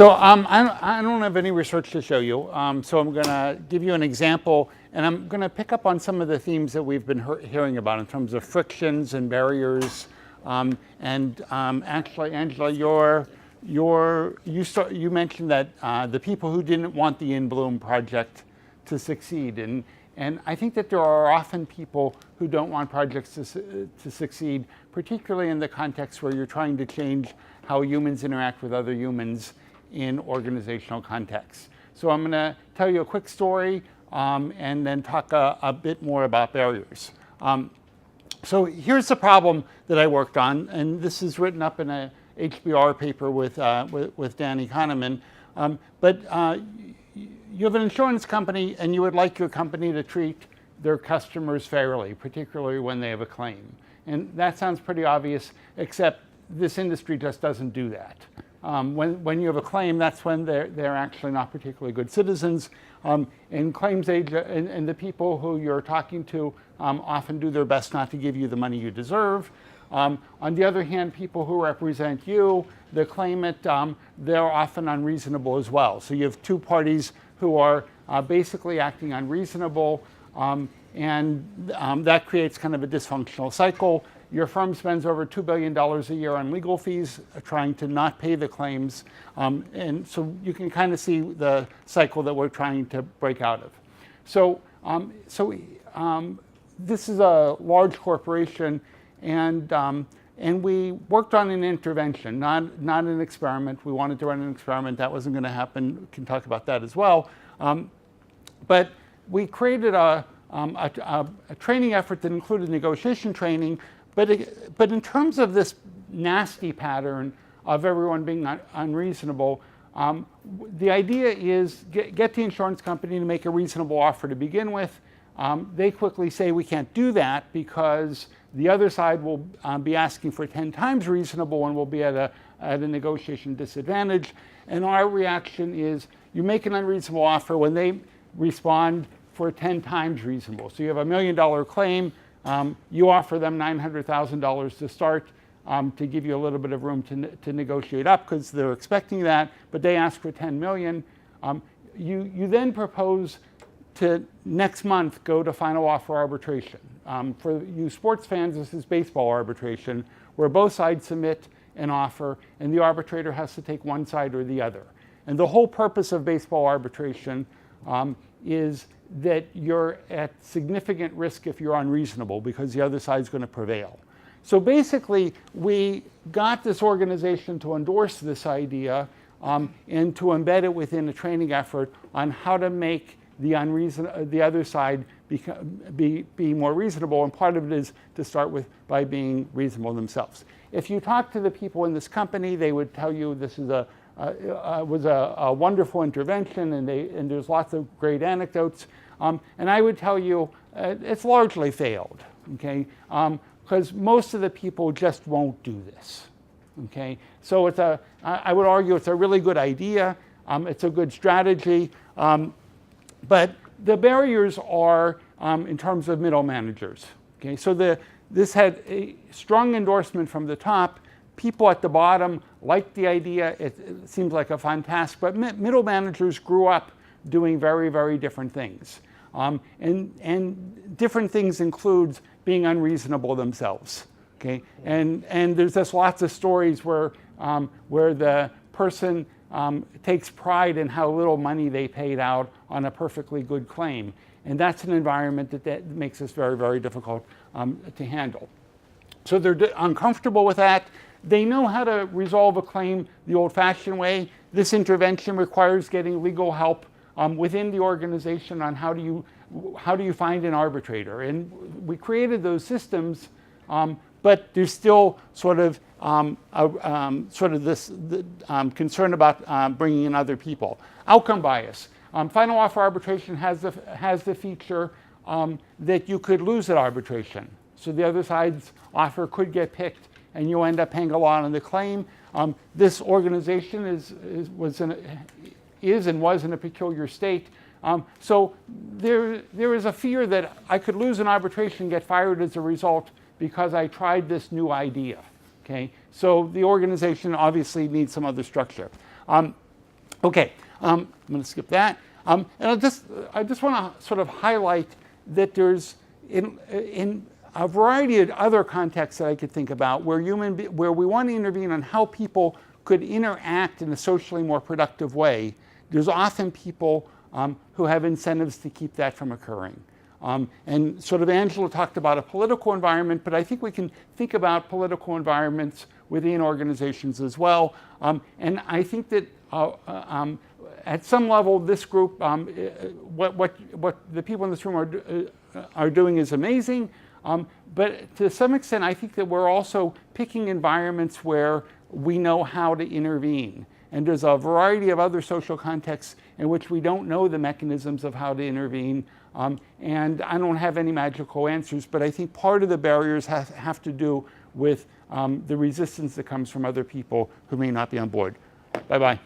I don't have any research to show you, so I'm going to give you an example, and I'm going to pick up on some of the themes that we've been hearing about in terms of frictions and barriers. Actually, Angela, you mentioned that the people who didn't want the In Bloom project to succeed, and I think that there are often people who don't want projects to succeed, particularly in the context where you're trying to change how humans interact with other humans in organizational contexts. So I'm going to tell you a quick story and then talk a bit more about barriers. So here's the problem that I worked on, and this is written up in a HBR paper with Danny Kahneman. You have an insurance company and you would like your company to treat their customers fairly, particularly when they have a claim. And that sounds pretty obvious, except this industry just doesn't do that. When you have a claim, that's when they're actually not particularly good citizens. And claims agent and the people who you're talking to often do their best not to give you the money you deserve. On the other hand, people who represent you, the claimant, they're often unreasonable as well. So you have two parties who are basically acting unreasonable, and that creates kind of a dysfunctional cycle. Your firm spends over $2 billion a year on legal fees trying to not pay the claims. And so you can kind of see the cycle that we're trying to break out of. So this is a large corporation, and we worked on an intervention, not an experiment. We wanted to run an experiment. That wasn't going to happen. We can talk about that as well. But we created a training effort that included negotiation training. But in terms of this nasty pattern of everyone being unreasonable, the idea is get the insurance company to make a reasonable offer to begin with. They quickly say we can't do that because the other side will be asking for 10 times reasonable and will be at a negotiation disadvantage. And our reaction is you make an unreasonable offer when they respond for 10 times reasonable. So you have $1 million claim. You offer them $900,000 to start to give you a little bit of room to negotiate up because they're expecting that, but they ask for $10 million. You then propose to next month go to final offer arbitration. For you sports fans, this is baseball arbitration, where both sides submit an offer and the arbitrator has to take one side or the other. And the whole purpose of baseball arbitration is that you're at significant risk if you're unreasonable because the other side's going to prevail. So basically, we got this organization to endorse this idea and to embed it within a training effort on how to make the other side be more reasonable. And part of it is to start with by being reasonable themselves. If you talk to the people in this company, they would tell you this is was a wonderful intervention, and there's lots of great anecdotes. And I would tell you it's largely failed, okay? Because most of the people just won't do this, okay? So I would argue it's a really good idea. It's a good strategy. But the barriers are in terms of middle managers, okay? So this had a strong endorsement from the top. People at the bottom liked the idea. It seems like a fun task, but middle managers grew up doing very, very different things. And different things includes being unreasonable themselves, okay? And there's just lots of stories where the person takes pride in how little money they paid out on a perfectly good claim. And that's an environment that makes this very, very difficult to handle. So they're uncomfortable with that. They know how to resolve a claim the old-fashioned way. This intervention requires getting legal help within the organization on how do you find an arbitrator. And we created those systems, but there's still sort of this concern about bringing in other people. Outcome bias. Final offer arbitration has the feature that you could lose at arbitration. So the other side's offer could get picked and you end up paying a lot on the claim. This organization was in a peculiar state. So there is a fear that I could lose an arbitration and get fired as a result because I tried this new idea. Okay? So the organization obviously needs some other structure. Okay, I'm going to skip that. And I just want to sort of highlight that there's in a variety of other contexts that I could think about where we want to intervene on how people could interact in a socially more productive way. There's often people who have incentives to keep that from occurring. And sort of Angela talked about a political environment, but I think we can think about political environments within organizations as well. And I think that at some level, this group, what the people in this room are doing is amazing. But to some extent, I think that we're also picking environments where we know how to intervene. And there's a variety of other social contexts in which we don't know the mechanisms of how to intervene. And I don't have any magical answers, but I think part of the barriers have to do with the resistance that comes from other people who may not be on board. Bye-bye.